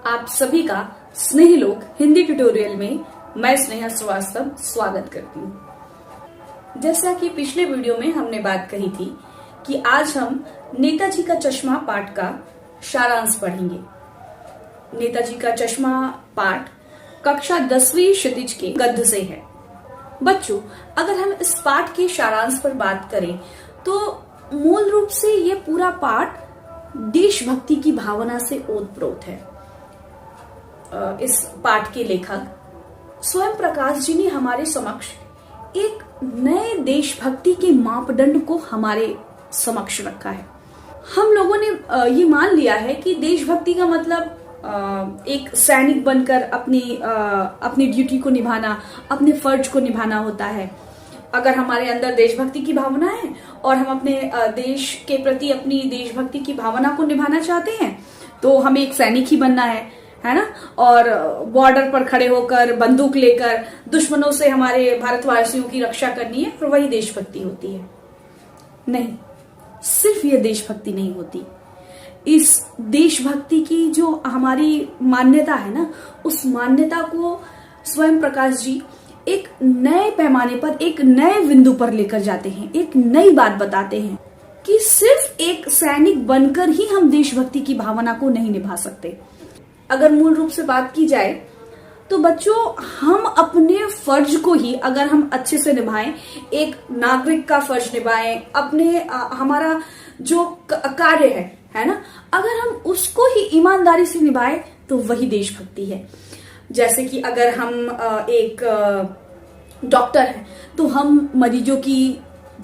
आप सभी का स्नेहलोक हिंदी ट्यूटोरियल में मैं स्नेहा श्रीवास्तव स्वागत करती हूँ। जैसा कि पिछले वीडियो में हमने बात कही थी कि आज हम नेताजी का चश्मा पाठ का सारांश पढ़ेंगे। नेताजी का चश्मा पाठ कक्षा 10वीं क्षितिज के गद्य से है। बच्चों, अगर हम इस पाठ के सारांश पर बात करें तो मूल रूप से ये पूरा पाठ देशभक्ति की भावना से ओतप्रोत है। इस पाठ के लेखक स्वयं प्रकाश जी ने हमारे समक्ष एक नए देशभक्ति के मापदंड को हमारे समक्ष रखा है। हम लोगों ने ये मान लिया है कि देशभक्ति का मतलब एक सैनिक बनकर अपनी ड्यूटी को निभाना, अपने फर्ज को निभाना होता है। अगर हमारे अंदर देशभक्ति की भावना है और हम अपने देश के प्रति अपनी देशभक्ति की भावना को निभाना चाहते हैं तो हमें एक सैनिक ही बनना है ना। और बॉर्डर पर खड़े होकर बंदूक लेकर दुश्मनों से हमारे भारतवासियों की रक्षा करनी है और वही देशभक्ति होती है। नहीं, सिर्फ ये देशभक्ति नहीं होती। इस देशभक्ति की जो हमारी मान्यता है ना, उस मान्यता को स्वयं प्रकाश जी एक नए पैमाने पर, एक नए बिंदु पर लेकर जाते हैं। एक नई बात बताते हैं कि सिर्फ एक सैनिक बनकर ही हम देशभक्ति की भावना को नहीं निभा सकते। अगर मूल रूप से बात की जाए तो बच्चों, हम अपने फर्ज को ही अगर हम अच्छे से निभाएं, एक नागरिक का फर्ज निभाएं, अपने हमारा जो कार्य है ना, अगर हम उसको ही ईमानदारी से निभाएं तो वही देशभक्ति है। जैसे कि अगर हम एक डॉक्टर हैं तो हम मरीजों की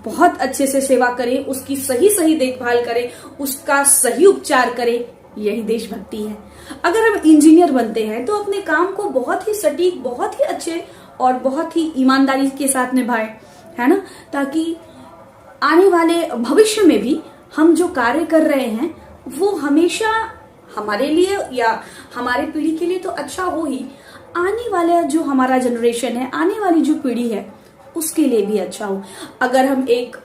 बहुत अच्छे से सेवा करें, उसकी सही देखभाल करें, उसका सही उपचार करें, यही देशभक्ति है। अगर हम इंजीनियर बनते हैं तो अपने काम को बहुत ही सटीक, बहुत ही अच्छे और बहुत ही ईमानदारी के साथ निभाएं, है ना, ताकि आने वाले भविष्य में भी हम जो कार्य कर रहे हैं वो हमेशा हमारे लिए या हमारे पीढ़ी के लिए तो अच्छा हो ही, आने वाला जो हमारा जनरेशन है, आने वाली जो पीढ़ी है उसके लिए भी अच्छा हो। अगर हम एक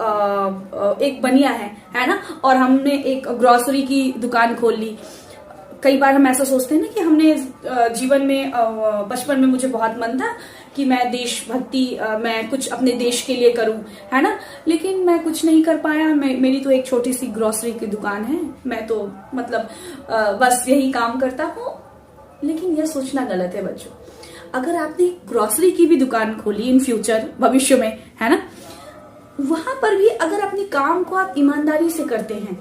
बनिया है ना, और हमने एक ग्रोसरी की दुकान खोल ली। कई बार हम ऐसा सोचते हैं ना कि हमने जीवन में बचपन में मुझे बहुत मन था कि मैं देशभक्ति, मैं कुछ अपने देश के लिए करूं, है ना, लेकिन मैं कुछ नहीं कर पाया। मेरी तो एक छोटी सी ग्रोसरी की दुकान है, मैं तो मतलब बस यही काम करता हूँ। लेकिन यह सोचना गलत है बच्चों। अगर आपने ग्रोसरी की भी दुकान खोली इन फ्यूचर, भविष्य में, है ना, वहां पर भी अगर अपने काम को आप ईमानदारी से करते हैं,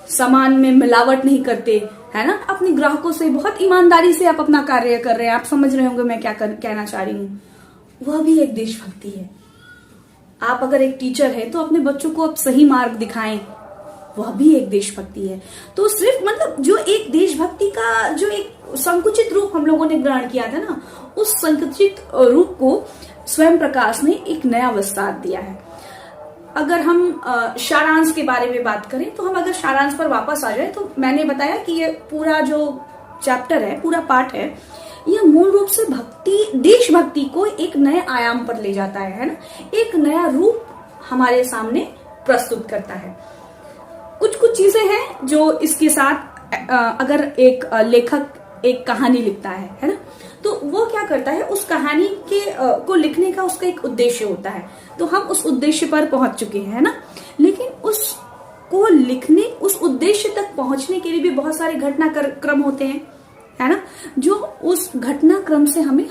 सामान में मिलावट नहीं करते, है ना, अपने ग्राहकों से बहुत ईमानदारी से आप अपना कार्य कर रहे हैं, आप समझ रहे होंगे मैं क्या कहना चाह रही हूँ, वह भी एक देशभक्ति है। आप अगर एक टीचर है तो अपने बच्चों को आप सही मार्ग दिखाएं, वह भी एक देशभक्ति है। तो सिर्फ मतलब जो एक देशभक्ति का जो एक संकुचित रूप हम लोगों ने ग्रहण किया था ना, उस संकुचित रूप को स्वयं प्रकाश ने एक नया विस्तार दिया है। अगर हम सारांश के बारे में बात करें तो हम अगर सारांश पर वापस आ जाए तो मैंने बताया कि ये पूरा जो चैप्टर है, पूरा पाठ है, यह मूल रूप से देशभक्ति को एक नए आयाम पर ले जाता है ना, एक नया रूप हमारे सामने प्रस्तुत करता है। कुछ चीजें हैं जो इसके साथ, अगर एक लेखक एक कहानी लिखता है ना, तो वो क्या करता है, उस कहानी को लिखने का उसका एक उद्देश्य होता है। तो हम उस उद्देश्य पर पहुंच चुके हैं ना, लेकिन उसको लिखने, उस उद्देश्य तक पहुंचने के लिए भी बहुत सारे घटनाक्रम होते हैं, है ना, जो उस घटनाक्रम से हमें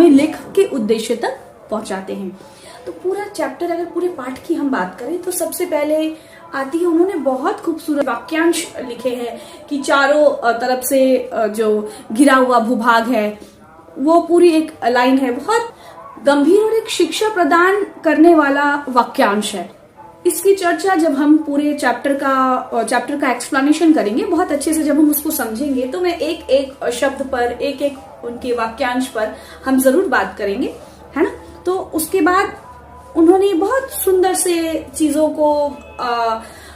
लेखक के उद्देश्य तक पहुंचाते हैं। तो पूरा चैप्टर, अगर पूरे पाठ की हम बात करें तो सबसे पहले आती है, उन्होंने बहुत खूबसूरत वाक्यांश लिखे हैं कि चारों तरफ से जो घिरा हुआ भूभाग है वो पूरी एक लाइन है, बहुत गंभीर और एक शिक्षा प्रदान करने वाला वाक्यांश है। इसकी चर्चा जब हम पूरे चैप्टर का एक्सप्लेनेशन करेंगे, बहुत अच्छे से जब हम उसको समझेंगे, तो मैं एक शब्द पर, एक उनके वाक्यांश पर हम जरूर बात करेंगे, है ना। तो उसके बाद उन्होंने बहुत सुंदर से चीजों को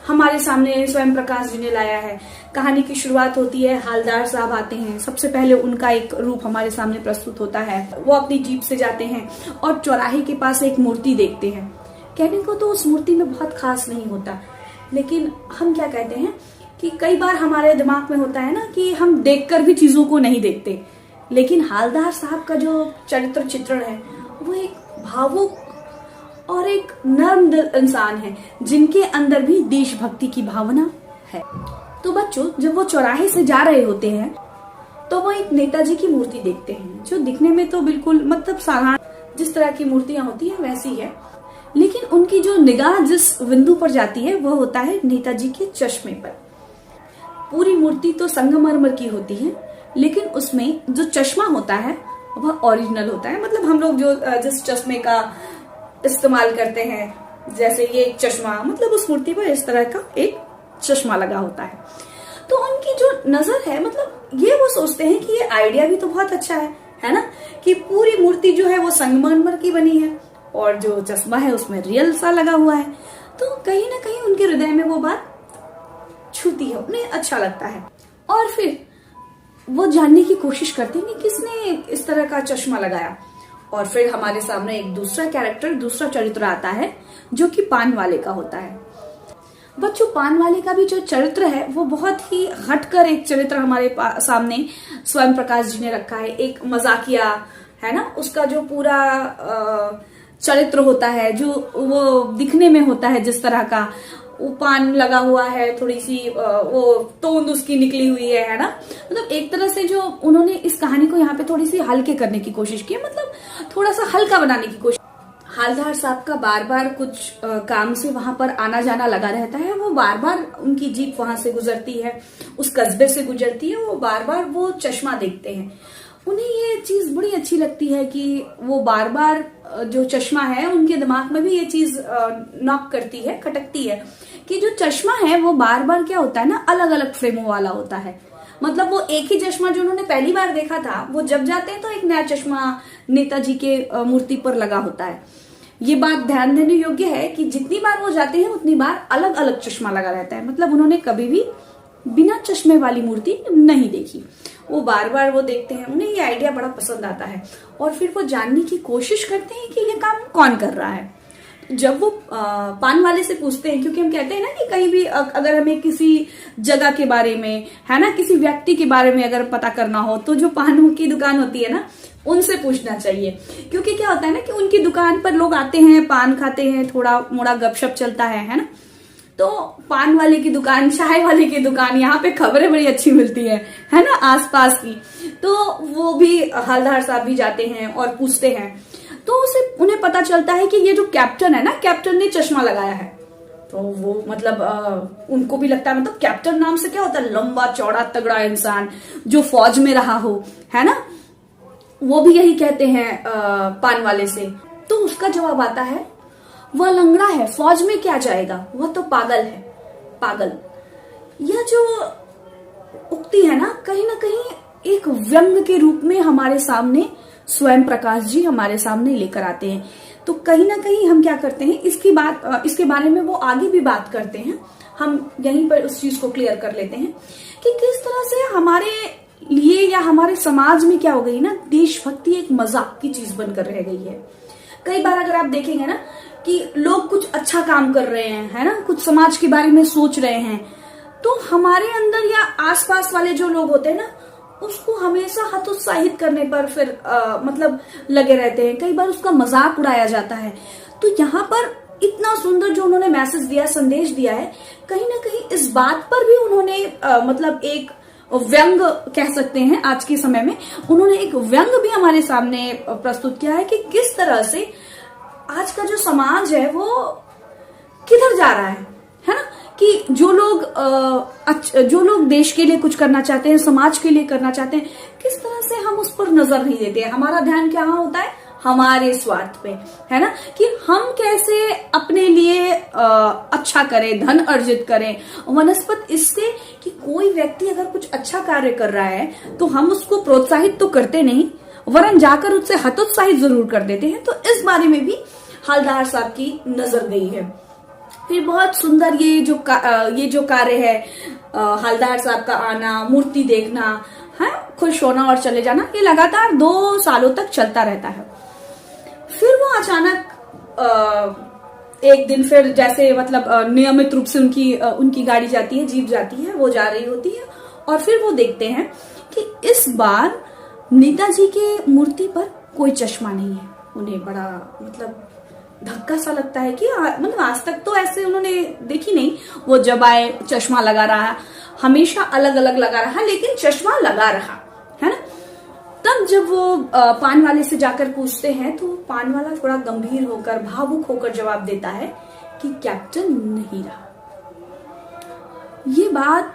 हमारे सामने स्वयं प्रकाश जी ने लाया है। कहानी की शुरुआत होती है, हालदार साहब आते हैं, सबसे पहले उनका एक रूप हमारे सामने प्रस्तुत होता है। वो अपनी जीप से जाते हैं और चौराहे के पास एक मूर्ति देखते हैं। कहने को तो उस मूर्ति में बहुत खास नहीं होता, लेकिन हम क्या कहते हैं, कि कई बार हमारे दिमाग में होता है ना कि हम देखकर भी चीजों को नहीं देखते, लेकिन हालदार साहब का जो चरित्र चित्रण है वो एक भावुक और एक नर्म दिल इंसान है जिनके अंदर भी देशभक्ति की भावना है। तो बच्चों, जब वो चौराहे से जा रहे होते हैं तो वो एक नेताजी की मूर्ति देखते हैं जो दिखने में तो बिल्कुल मतलब साधारण जिस तरह की मूर्तियां होती हैं वैसी है, लेकिन उनकी जो निगाह जिस बिंदु पर जाती है वह होता है नेताजी के चश्मे पर। पूरी मूर्ति तो संगमरमर की होती है, लेकिन उसमें जो चश्मा होता है वह ओरिजिनल होता है। मतलब हम लोग जो जिस चश्मे का इस्तेमाल करते हैं, जैसे ये एक चश्मा, मतलब उस मूर्ति पर इस तरह का एक चश्मा लगा होता है। तो उनकी जो नजर है, मतलब ये वो सोचते हैं कि ये आइडिया भी तो बहुत अच्छा है ना, कि पूरी मूर्ति जो है वो संगमरमर की बनी है और जो चश्मा है उसमें रियल सा लगा हुआ है। तो कहीं ना कहीं उनके हृदय में वो बात छूती है, उन्हें अच्छा लगता है और फिर वो जानने की कोशिश करते हैं कि किसने इस तरह का चश्मा लगाया। और फिर हमारे सामने एक दूसरा कैरेक्टर, दूसरा चरित्र आता है जो कि पान वाले का होता है। बच्चों, पान वाले का भी जो चरित्र है वो बहुत ही हटकर एक चरित्र हमारे सामने स्वयं प्रकाश जी ने रखा है। एक मजाकिया है ना, उसका जो पूरा चरित्र होता है, जो वो दिखने में होता है जिस तरह का, वो पान लगा हुआ है, थोड़ी सी वो तोंद उसकी निकली हुई है ना। मतलब एक तरह से जो उन्होंने इस कहानी को यहाँ पे थोड़ी सी हल्के करने की कोशिश की, मतलब थोड़ा सा हल्का बनाने की कोशिश। हालदार साहब का बार बार कुछ काम से वहां पर आना जाना लगा रहता है। वो बार बार उनकी जीप वहां से गुजरती है, उस कस्बे से गुजरती है, वो बार बार वो चश्मा देखते हैं। उन्हें ये चीज बड़ी अच्छी लगती है कि वो बार बार जो चश्मा है, उनके दिमाग में भी ये चीज नॉक करती है, खटकती है कि जो चश्मा है वो बार बार क्या होता है ना, अलग अलग फ्रेमों वाला होता है। मतलब वो एक ही चश्मा जो उन्होंने पहली बार देखा था, वो जब जाते हैं तो एक नया चश्मा नेताजी के मूर्ति पर लगा होता है। ये बात ध्यान देने योग्य है कि जितनी बार वो जाते हैं उतनी बार अलग अलग चश्मा लगा रहता है। मतलब उन्होंने कभी भी बिना चश्मे वाली मूर्ति नहीं देखी, वो बार बार वो देखते हैं। उन्हें ये आइडिया बड़ा पसंद आता है और फिर वो जानने की कोशिश करते हैं कि ये काम कौन कर रहा है। जब वो पान वाले से पूछते हैं, क्योंकि हम कहते हैं ना कि कहीं भी अगर हमें किसी जगह के बारे में है ना, किसी व्यक्ति के बारे में अगर पता करना हो तो जो पान की दुकान होती है ना, उनसे पूछना चाहिए। क्योंकि क्या होता है ना कि उनकी दुकान पर लोग आते हैं, पान खाते हैं, थोड़ा मोड़ा गपशप चलता है ना। तो पान वाले की दुकान, चाय वाले की दुकान, यहाँ पे खबरें बड़ी अच्छी मिलती है ना, आसपास की। तो वो भी हालदार साहब भी जाते हैं और पूछते हैं, तो उन्हें पता चलता है कि ये जो कैप्टन है ना, कैप्टन ने चश्मा लगाया है। तो वो मतलब उनको भी लगता है, मतलब कैप्टन नाम से क्या होता है, लंबा चौड़ा तगड़ा इंसान जो फौज में रहा हो, है ना। वो भी यही कहते हैं पान वाले से। तो उसका जवाब आता है, वह लंगड़ा है, फौज में क्या जाएगा, वह तो पागल है, पागल। यह जो उक्ति है ना कहीं एक व्यंग के रूप में हमारे सामने स्वयं प्रकाश जी हमारे सामने लेकर आते हैं। तो कहीं ना कहीं हम क्या करते हैं, इसके बारे में वो आगे भी बात करते हैं। हम यहीं पर उस चीज को क्लियर कर लेते हैं कि किस तरह से हमारे लिए या हमारे समाज में क्या हो गई ना, देशभक्ति एक मजाक की चीज बनकर रह गई है। कई बार अगर आप देखेंगे ना कि लोग कुछ अच्छा काम कर रहे हैं, है ना, कुछ समाज के बारे में सोच रहे हैं, तो हमारे अंदर या आसपास वाले जो लोग होते हैं ना, उसको हमेशा हतोत्साहित करने पर फिर मतलब लगे रहते हैं। कई बार उसका मजाक उड़ाया जाता है। तो यहाँ पर इतना सुंदर जो उन्होंने मैसेज दिया, संदेश दिया है, कहीं ना कहीं इस बात पर भी उन्होंने मतलब एक व्यंग कह सकते हैं, आज के समय में उन्होंने एक व्यंग भी हमारे सामने प्रस्तुत किया है कि किस तरह से आज का जो समाज है वो किधर जा रहा है ना, कि जो लोग देश के लिए कुछ करना चाहते हैं, समाज के लिए करना चाहते हैं, किस तरह से हम उस पर नजर नहीं देते हैं। हमारा ध्यान क्या होता है, हमारे स्वार्थ पे, है ना, कि हम कैसे अपने लिए अच्छा करें, धन अर्जित करें, वनस्पत इससे कि कोई व्यक्ति अगर कुछ अच्छा कार्य कर रहा है तो हम उसको प्रोत्साहित तो करते नहीं, वरन जाकर उससे हतोत्साहित जरूर कर देते हैं। तो इस बारे में भी हालदार साहब की नजर गई है। फिर बहुत सुंदर ये जो कार्य है, हालदार साहब का आना, मूर्ति देखना, है खुश होना और चले जाना, ये लगातार 2 सालों तक चलता रहता है। फिर वो अचानक एक दिन फिर जैसे मतलब नियमित रूप से उनकी गाड़ी जाती है, जीप जाती है, वो जा रही होती है और फिर वो देखते हैं कि इस बार नेताजी के मूर्ति पर कोई चश्मा नहीं है। उन्हें बड़ा मतलब धक्का सा लगता है कि मतलब आज तक तो ऐसे उन्होंने देखी नहीं। वो जब आए चश्मा लगा रहा, हमेशा अलग अलग लगा रहा, लेकिन चश्मा लगा रहा, है ना। तब जब वो पान वाले से जाकर पूछते हैं तो पान वाला थोड़ा गंभीर होकर, भावुक होकर जवाब देता है कि कैप्टन नहीं रहा। ये बात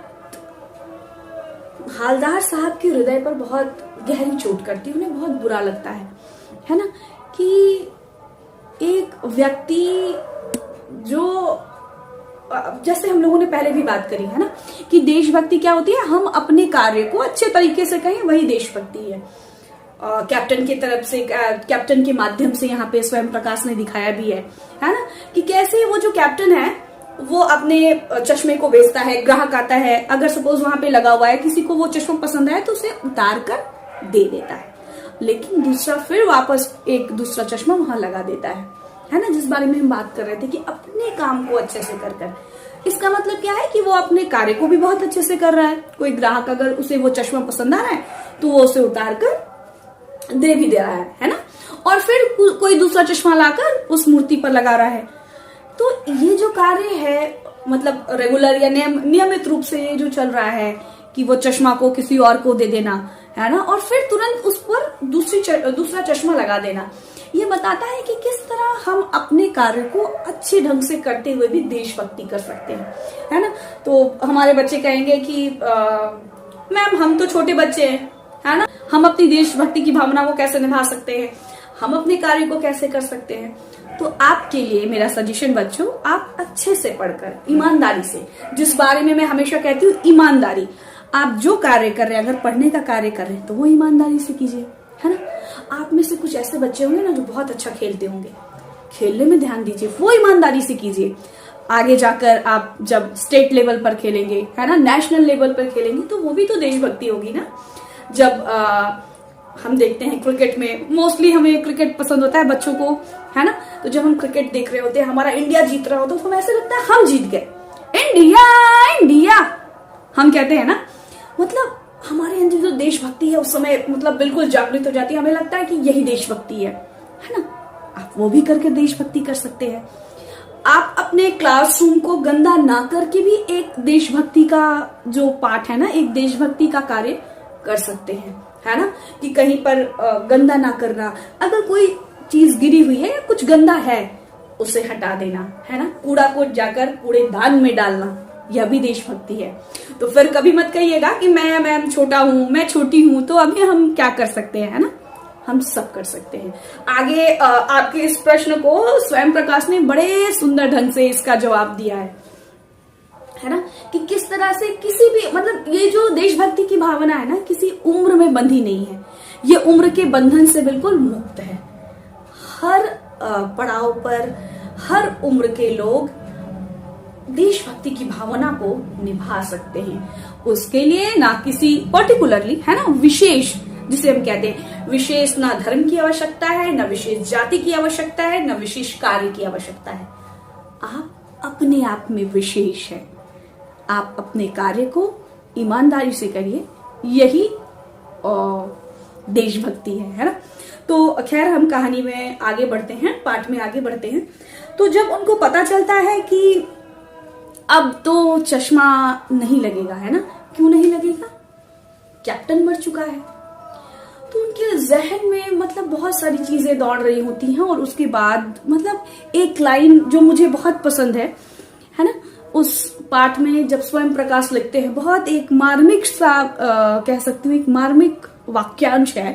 हालदार साहब के हृदय पर बहुत गहरी चोट करती है, उन्हें बहुत बुरा लगता है ना, कि एक व्यक्ति जो, जैसे हम लोगों ने पहले भी बात करी है ना, कि देशभक्ति क्या होती है, हम अपने कार्य को अच्छे तरीके से कहें वही देशभक्ति है। कैप्टन की तरफ से, कैप्टन के माध्यम से यहाँ पे स्वयं प्रकाश ने दिखाया भी है ना, कि कैसे वो जो कैप्टन है वो अपने चश्मे को बेचता है, ग्राहक आता है, अगर सपोज वहां पे लगा हुआ है, किसी को वो चश्मा पसंद आए तो उसे उतार कर दे देता है, लेकिन दूसरा फिर वापस एक दूसरा चश्मा वहां लगा देता है ना, जिस बारे में हम बात कर रहे थे कि अपने काम को अच्छे से कर। इसका मतलब क्या है कि वो अपने कार्य को भी बहुत अच्छे से कर रहा है। कोई ग्राहक अगर उसे वो चश्मा पसंद आ रहा है तो वो उसे उतार कर दे भी दे रहा है ना, और फिर कोई दूसरा चश्मा लाकर उस मूर्ति पर लगा रहा है। तो ये जो कार्य है मतलब रेगुलर या नियमित रूप से ये जो चल रहा है कि वो चश्मा को किसी और को दे देना, है ना, और फिर तुरंत उस पर दूसरा चश्मा लगा देना, ये बताता है कि किस तरह हम अपने कार्य को अच्छे ढंग से करते हुए भी देशभक्ति कर सकते हैं, है ना। तो हमारे बच्चे कहेंगे कि मैम हम तो छोटे बच्चे हैं, है ना, हम अपनी देशभक्ति की भावना को कैसे निभा सकते हैं, हम अपने कार्य को कैसे कर सकते हैं। तो आपके लिए मेरा सजेशन बच्चों, आप अच्छे से पढ़कर ईमानदारी से, जिस बारे में मैं हमेशा कहती हूँ ईमानदारी, आप जो कार्य कर रहे हैं, अगर पढ़ने का कार्य कर रहे हैं तो वो ईमानदारी से कीजिए, है ना। आप में से कुछ ऐसे बच्चे होंगे ना जो बहुत अच्छा खेलते होंगे, खेलने में ध्यान दीजिए, वो ईमानदारी से कीजिए। आगे जाकर आप जब स्टेट लेवल पर खेलेंगे, है ना, नेशनल लेवल पर खेलेंगे, तो वो भी तो देशभक्ति होगी ना। जब हम देखते हैं क्रिकेट में, मोस्टली हमें क्रिकेट पसंद होता है बच्चों को, है ना, तो जब हम क्रिकेट देख रहे होते हैं, हमारा इंडिया जीत रहा होता है, तो हमें ऐसे लगता है हम जीत गए, इंडिया इंडिया हम कहते हैं ना। मतलब हमारे अंदर जो देशभक्ति है उस समय मतलब बिल्कुल जागृत हो जाती है, हमें लगता है कि यही देशभक्ति है ना। आप वो भी करके देशभक्ति कर सकते हैं। आप अपने क्लासरूम को गंदा ना करके भी एक देशभक्ति का जो पाठ है ना, एक देशभक्ति का कार्य कर सकते हैं, है ना, कि कहीं पर गंदा ना करना, अगर कोई चीज गिरी हुई है या कुछ गंदा है उसे हटा देना, है ना, कूड़ा को जाकर कूड़ेदान में डालना, यह भी देशभक्ति है। तो फिर कभी मत कहिएगा कि मैं छोटा हूं, मैं छोटी हूं, तो अभी हम क्या कर सकते हैं, है ना, हम सब कर सकते हैं। आगे आपके इस प्रश्न को स्वयं प्रकाश ने बड़े सुंदर ढंग से इसका जवाब दिया है ना, कि किस तरह से किसी भी मतलब ये जो देशभक्ति की भावना है ना, किसी उम्र में बंधी नहीं है, ये उम्र के बंधन से बिल्कुल मुक्त है। हर पड़ाव पर हर उम्र के लोग देशभक्ति की भावना को निभा सकते हैं। उसके लिए ना किसी पर्टिकुलरली, है ना, विशेष, जिसे हम कहते हैं विशेष, ना धर्म की आवश्यकता है, ना विशेष जाति की आवश्यकता है, ना विशेष कार्य की आवश्यकता है। आप अपने आप में विशेष है। आप अपने कार्य को ईमानदारी से करिए, यही देशभक्ति है ना। तो खैर हम कहानी में आगे बढ़ते हैं, पाठ में आगे बढ़ते हैं। तो जब उनको पता चलता है कि अब तो चश्मा नहीं लगेगा, है ना, क्यों नहीं लगेगा, कैप्टन मर चुका है, तो उनके जहन में मतलब बहुत सारी चीजें दौड़ रही होती हैं। और उसके बाद मतलब एक लाइन जो मुझे बहुत पसंद है ना, उस पाठ में जब स्वयं प्रकाश लिखते हैं, बहुत एक मार्मिक सा कह सकती हूँ, एक मार्मिक वाक्यांश है।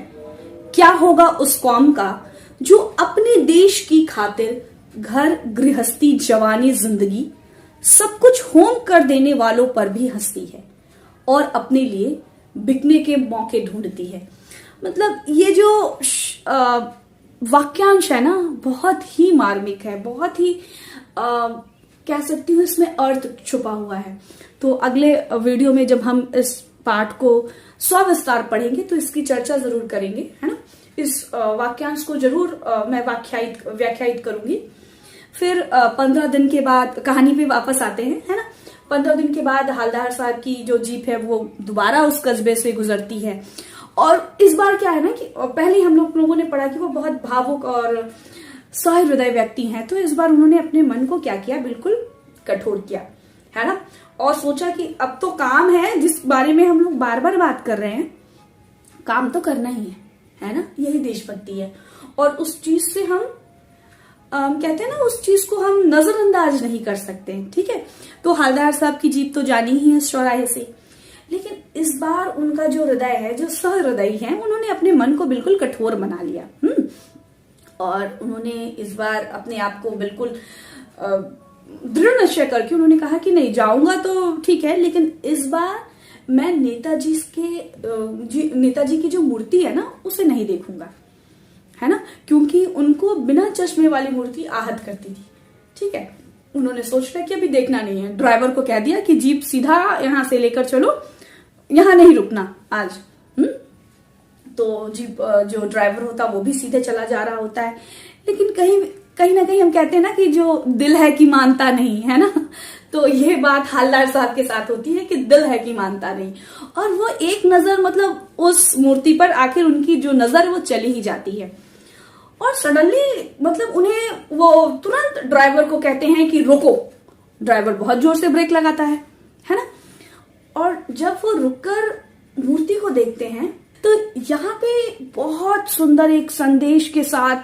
क्या होगा उस कौम का जो अपने देश की खातिर घर गृहस्थी जवानी जिंदगी सब कुछ होम कर देने वालों पर भी हंसती है और अपने लिए बिकने के मौके ढूंढती है। मतलब ये जो वाक्यांश है ना, बहुत ही मार्मिक है, बहुत ही कह सकती हूँ इसमें अर्थ छुपा हुआ है। तो अगले वीडियो में जब हम इस पाठ को सविस्तार पढ़ेंगे तो इसकी चर्चा जरूर करेंगे, है ना। इस वाक्यांश को जरूर मैं व्याख्यायित करूंगी। फिर 15 दिन के बाद कहानी पे वापस आते हैं, है ना। 15 दिन के बाद हवलदार साहब की जो जीप है वो दोबारा उस कस्बे से गुजरती है। और इस बार क्या है ना कि पहले हम लोगों ने पढ़ा कि वो बहुत भावुक और सहृदय व्यक्ति हैं, तो इस बार उन्होंने अपने मन को क्या किया, बिल्कुल कठोर किया, है ना। और सोचा कि अब तो काम है जिस बारे में हम लोग बार बार बात कर रहे हैं, काम तो करना ही है ना, यही देशभक्ति है। और उस चीज से हम कहते हैं ना, उस चीज को हम नजरअंदाज नहीं कर सकते, ठीक है। तो हवलदार साहब की जीप तो जानी ही है इस चौराहे से, लेकिन इस बार उनका जो हृदय है, जो सहृदयी है, उन्होंने अपने मन को बिल्कुल कठोर बना लिया। और उन्होंने इस बार अपने आप को बिल्कुल दृढ़ निश्चय करके उन्होंने कहा कि नहीं, जाऊंगा तो ठीक है, लेकिन इस बार मैं नेताजी की जो मूर्ति है ना उसे नहीं देखूंगा, है ना, क्योंकि उनको बिना चश्मे वाली मूर्ति आहत करती थी, ठीक है। उन्होंने सोच लिया कि अभी देखना नहीं है, ड्राइवर को कह दिया कि जीप सीधा यहां से लेकर चलो, यहां नहीं रुकना आज। तो जीप जो ड्राइवर होता वो भी सीधे चला जा रहा होता है, लेकिन कहीं ना कहीं हम कहते हैं ना कि जो दिल है कि मानता नहीं, है ना। तो ये बात हवलदार साहब के साथ होती है कि दिल है कि मानता नहीं, और वो एक नजर मतलब उस मूर्ति पर आखिर उनकी जो नजर वो चली ही जाती है। और सडनली मतलब उन्हें वो तुरंत ड्राइवर को कहते हैं कि रोको। ड्राइवर बहुत जोर से ब्रेक लगाता है ना। और जब वो रुककर मूर्ति को देखते हैं तो यहाँ पे बहुत सुंदर एक संदेश के साथ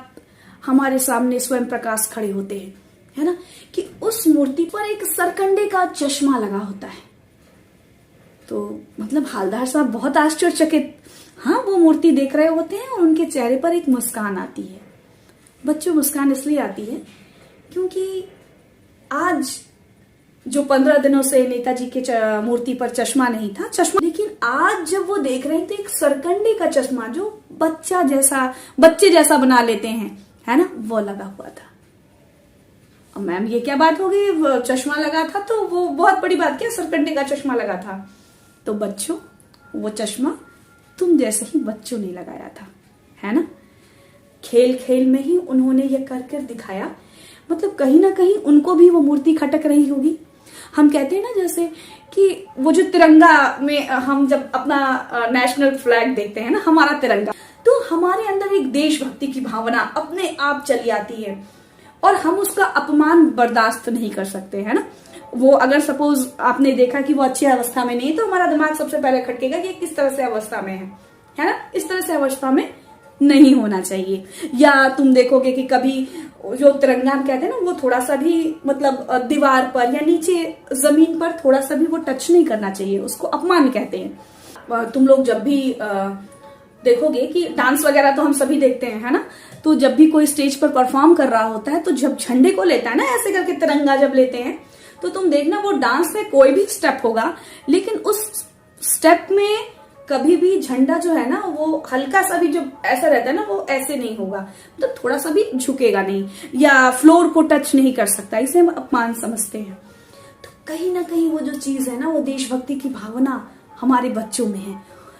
हमारे सामने स्वयं प्रकाश खड़े होते हैं, है ना, कि उस मूर्ति पर एक सरकंडे का चश्मा लगा होता है। तो मतलब हवलदार साहब बहुत आश्चर्यचकित, हाँ, वो मूर्ति देख रहे होते हैं और उनके चेहरे पर एक मुस्कान आती है। बच्चों, मुस्कान इसलिए आती है क्योंकि आज जो 15 दिनों से नेताजी के मूर्ति पर चश्मा नहीं था, लेकिन आज जब वो देख रहे थे एक सरकंडे का चश्मा जो बच्चे जैसा बना लेते हैं, है ना, वो लगा हुआ था। अब मैम ये क्या बात हो गई, चश्मा लगा था तो वो बहुत बड़ी बात क्या, सरकंडे का चश्मा लगा था। तो बच्चों, वो चश्मा तुम जैसे ही बच्चों ने लगाया था, है ना। खेल खेल में ही उन्होंने ये कर दिखाया, मतलब कहीं ना कहीं उनको भी वो मूर्ति खटक रही होगी। हम कहते हैं ना जैसे कि वो जो तिरंगा में हम जब अपना नेशनल फ्लैग देखते हैं ना, हमारा तिरंगा, तो हमारे अंदर एक देशभक्ति की भावना अपने आप चली आती है और हम उसका अपमान बर्दाश्त नहीं कर सकते, है ना। वो अगर सपोज आपने देखा कि वो अच्छी अवस्था में नहीं, तो हमारा दिमाग सबसे पहले खटकेगा कि किस तरह से अवस्था में है ना, इस तरह से अवस्था में नहीं होना चाहिए। या तुम देखोगे कि कभी जो तिरंगा हम कहते हैं ना, वो थोड़ा सा भी मतलब दीवार पर या नीचे जमीन पर थोड़ा सा भी वो टच नहीं करना चाहिए, उसको अपमान कहते हैं। तुम लोग जब भी देखोगे कि डांस वगैरह तो हम सभी देखते हैं, है ना, तो जब भी कोई स्टेज पर परफॉर्म कर रहा होता है तो जब झंडे को लेता है ना, ऐसे करके तिरंगा जब लेते हैं, तो तुम देखना वो डांस में कोई भी स्टेप होगा, लेकिन उस स्टेप में कभी भी झंडा जो है ना वो हल्का सा भी जो ऐसा रहता है ना, वो ऐसे नहीं होगा, मतलब थोड़ा सा भी झुकेगा नहीं या फ्लोर को टच नहीं कर सकता, इसे हम अपमान समझते हैं। तो कहीं ना कहीं वो जो चीज है ना, वो देशभक्ति की भावना हमारे बच्चों में है।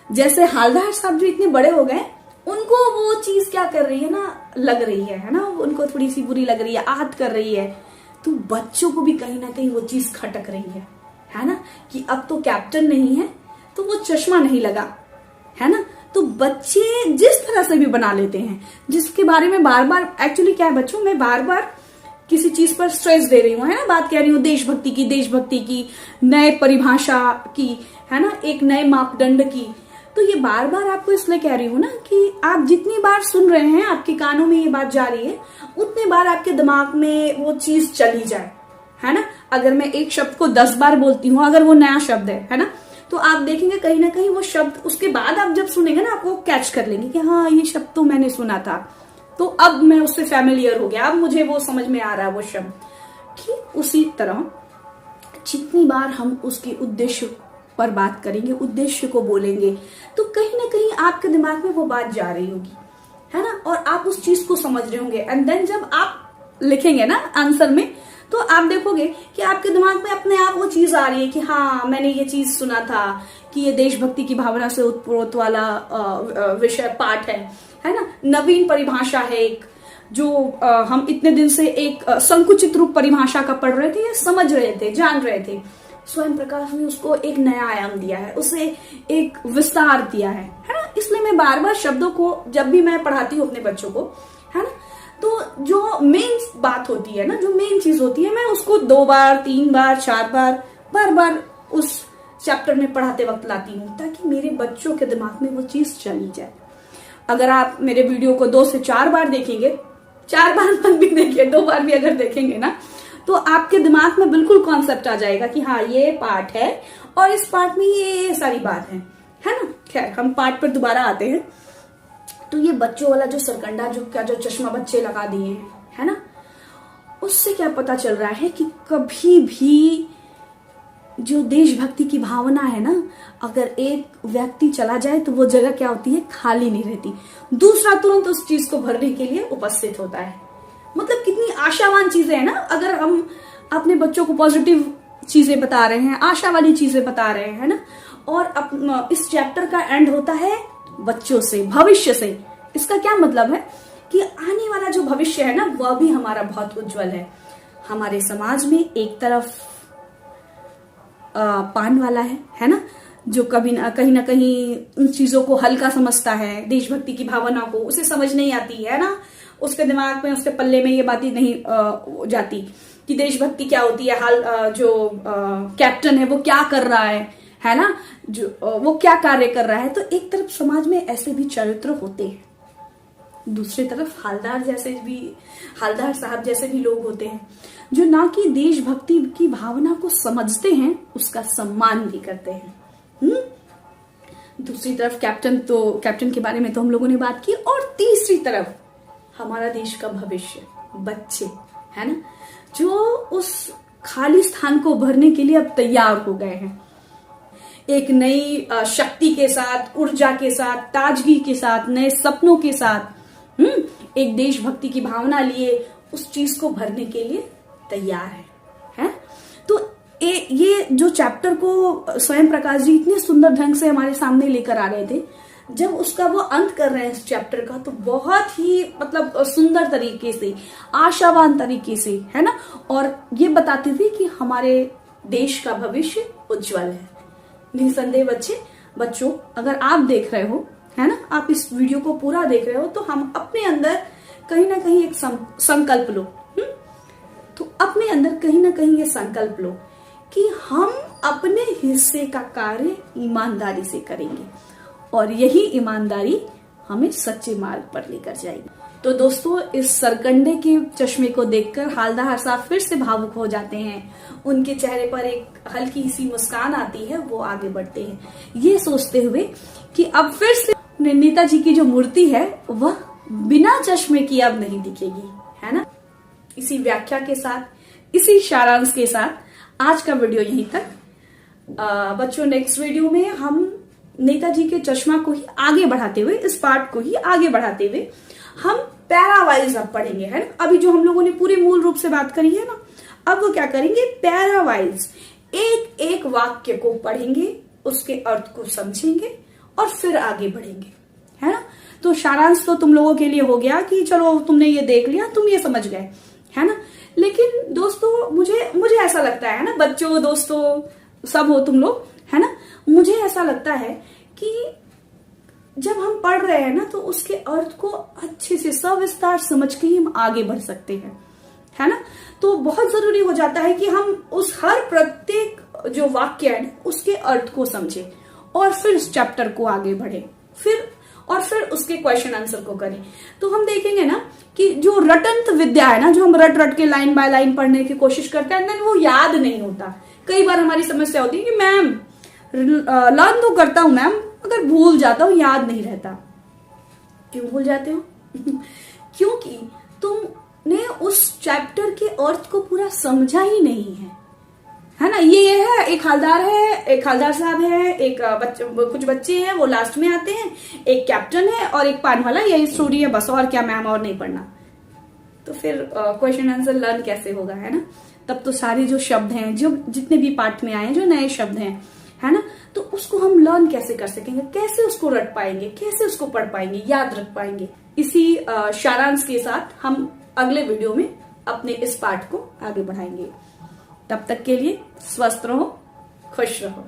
जैसे हवलदार साहब जो इतने बड़े हो गए, उनको वो चीज क्या कर रही है ना, लग रही है ना, उनको थोड़ी सी बुरी लग रही है, आहत कर रही है। तो बच्चों को भी कहीं ना कहीं वो चीज खटक रही है ना, कि अब तो कैप्टन नहीं है तो वो चश्मा नहीं लगा, है ना। तो बच्चे जिस तरह से भी बना लेते हैं, जिसके बारे में बार बार, एक्चुअली क्या है बच्चों, मैं बार बार किसी चीज पर स्ट्रेस दे रही हूँ, है ना, बात कह रही हूँ देशभक्ति की नए परिभाषा की, है ना, एक नए मापदंड की। तो ये बार बार आपको इसलिए कह रही हूँ ना कि आप जितनी बार सुन रहे हैं, आपके कानों में ये बात जा रही है, उतनी बार आपके दिमाग में वो चीज चली जाए, है ना। अगर मैं एक शब्द को 10 बार बोलती हूँ, अगर वो नया शब्द है ना, तो आप देखेंगे कहीं ना कहीं वो शब्द उसके बाद आप जब सुनेंगे ना, आप वो कैच कर लेंगे कि हाँ, ये शब्द तो मैंने सुना था, तो अब मैं उससे फैमिलियर हो गया, अब मुझे वो समझ में आ रहा है वो शब्द। ठीक उसी तरह जितनी बार हम उसके उद्देश्य पर बात करेंगे, उद्देश्य को बोलेंगे, तो कहीं ना कहीं आपके दिमाग में वो बात जा रही होगी, है ना, और आप उस चीज को समझ रहे होंगे। एंड देन जब आप लिखेंगे ना आंसर में, तो आप देखोगे कि आपके दिमाग में अपने आप वो चीज आ रही है कि हाँ, मैंने ये चीज सुना था कि ये देशभक्ति की भावना से उत्प्रोत वाला विषय पाठ है ना, नवीन परिभाषा है एक, जो हम इतने दिन से एक संकुचित रूप परिभाषा का पढ़ रहे थे या समझ रहे थे, जान रहे थे, स्वयं प्रकाश ने उसको एक नया आयाम दिया है, उसे एक विस्तार दिया है ना। इसलिए मैं बार बार शब्दों को जब भी मैं पढ़ाती हूँ अपने बच्चों को, है ना, तो जो मेन बात होती है ना, जो मेन चीज होती है, मैं उसको 2 बार 3 बार 4 बार बार उस चैप्टर में पढ़ाते वक्त लाती हूँ, ताकि मेरे बच्चों के दिमाग में वो चीज चली जाए। अगर आप मेरे वीडियो को 2 से 4 बार देखेंगे, 4 बार मत भी देखिए, 2 बार भी अगर देखेंगे ना, तो आपके दिमाग में बिल्कुल कॉन्सेप्ट आ जाएगा कि हाँ ये पार्ट है और इस पार्ट में ये सारी बात है ना। खैर, हम पार्ट पर दोबारा आते हैं। तो ये बच्चों वाला जो सरकंडा जो चश्मा बच्चे लगा दिए हैं, है ना, उससे क्या पता चल रहा है कि कभी भी जो देशभक्ति की भावना है ना, अगर एक व्यक्ति चला जाए तो वो जगह क्या होती है, खाली नहीं रहती, दूसरा तुरंत उस चीज को भरने के लिए उपस्थित होता है। मतलब कितनी आशावान चीजें हैं ना, अगर हम अपने बच्चों को पॉजिटिव चीजें बता रहे हैं, आशा वाली चीजें बता रहे हैं ना, और इस चैप्टर का एंड होता है बच्चों से, भविष्य से। इसका क्या मतलब है कि आने वाला जो भविष्य है ना, वह भी हमारा बहुत उज्जवल है। हमारे समाज में एक तरफ पान वाला है ना, जो कहीं ना कहीं उन चीजों को हल्का समझता है, देशभक्ति की भावना को उसे समझ नहीं आती है ना, उसके दिमाग में, उसके पल्ले में ये बातें नहीं जाती कि देशभक्ति क्या होती है, जो कैप्टन है वो क्या कर रहा है ना, जो वो क्या कार्य कर रहा है। तो एक तरफ समाज में ऐसे भी चरित्र होते हैं, दूसरी तरफ हालदार साहब जैसे भी लोग होते हैं, जो ना कि देशभक्ति की भावना को समझते हैं, उसका सम्मान भी करते हैं। दूसरी तरफ कैप्टन के बारे में तो हम लोगों ने बात की, और तीसरी तरफ हमारा देश का भविष्य, बच्चे, है ना, जो उस खाली स्थान को भरने के लिए अब तैयार हो गए हैं, एक नई शक्ति के साथ, ऊर्जा के साथ, ताजगी के साथ, नए सपनों के साथ, एक देशभक्ति की भावना लिए उस चीज को भरने के लिए तैयार है? तो ये जो चैप्टर को स्वयं प्रकाश जी इतने सुंदर ढंग से हमारे सामने लेकर आ रहे थे, जब उसका वो अंत कर रहे हैं इस चैप्टर का, तो बहुत ही मतलब सुंदर तरीके से, आशावान तरीके से, है ना, और ये बताते हुए कि हमारे देश का भविष्य उज्जवल है। निसंदेह बच्चों, अगर आप देख रहे हो, है ना, आप इस वीडियो को पूरा देख रहे हो, तो हम अपने अंदर कहीं ना कहीं एक संकल्प लो। तो अपने अंदर कहीं ना कहीं ये संकल्प लो कि हम अपने हिस्से का कार्य ईमानदारी से करेंगे, और यही ईमानदारी हमें सच्चे मार्ग पर लेकर जाएगी। तो दोस्तों, इस सरकंडे के चश्मे को देखकर हालदार साहब फिर से भावुक हो जाते हैं, उनके चेहरे पर एक हल्की सी मुस्कान आती है, वो आगे बढ़ते हैं, ये सोचते हुए कि अब फिर से नेताजी की जो मूर्ति है वह बिना चश्मे की अब नहीं दिखेगी, है ना। इसी व्याख्या के साथ, इसी सारांश के साथ आज का वीडियो यहीं तक। बच्चों, नेक्स्ट वीडियो में हम नेताजी के चश्मा को ही आगे बढ़ाते हुए, इस पार्ट को ही आगे बढ़ाते हुए हम पैरावाइज अब पढ़ेंगे, है ना। अभी जो हम लोगों ने पूरे मूल रूप से बात करी है ना, अब वो क्या करेंगे, पैरावाइज एक एक वाक्य को पढ़ेंगे, उसके अर्थ को समझेंगे और फिर आगे बढ़ेंगे, है ना। तो सारांश तो तुम लोगों के लिए हो गया कि चलो तुमने ये देख लिया, तुम ये समझ गए, है ना। लेकिन दोस्तों, मुझे ऐसा लगता है ना, बच्चों, दोस्तों, सब हो तुम लोग, है ना, मुझे ऐसा लगता है कि जब हम पढ़ रहे हैं ना, तो उसके अर्थ को अच्छे से सविस्तार समझ के ही हम आगे बढ़ सकते हैं, है ना। तो बहुत जरूरी हो जाता है कि हम उस हर प्रत्येक जो वाक्य है उसके अर्थ को समझें, और फिर उस चैप्टर को आगे बढ़े, फिर उसके क्वेश्चन आंसर को करें। तो हम देखेंगे ना कि जो रटंत विद्या है ना, जो हम रट के लाइन बाय लाइन पढ़ने की कोशिश करते हैं, वो याद नहीं होता। कई बार हमारी समस्या होती है कि मैम लर्न तो करता हूं मैम, अगर भूल जाता हूं, याद नहीं रहता। क्यों भूल जाते हो? क्योंकि तुमने उस चैप्टर के अर्थ को पूरा समझा ही नहीं है ना। ये है, एक हालदार साहब है, कुछ बच्चे हैं वो लास्ट में आते हैं, एक कैप्टन है और एक पान वाला, यही स्टोरी है बस, और क्या मैम, और नहीं पढ़ना। तो फिर क्वेश्चन आंसर लर्न कैसे होगा, है ना। तब तो सारे जो शब्द हैं, जो जितने भी पाठ में आए, जो नए शब्द हैं, है ना, तो उसको हम लर्न कैसे कर सकेंगे, कैसे उसको रट पाएंगे, कैसे उसको पढ़ पाएंगे, याद रख पाएंगे। इसी सारांश के साथ हम अगले वीडियो में अपने इस पाठ को आगे बढ़ाएंगे। तब तक के लिए स्वस्थ रहो, खुश रहो।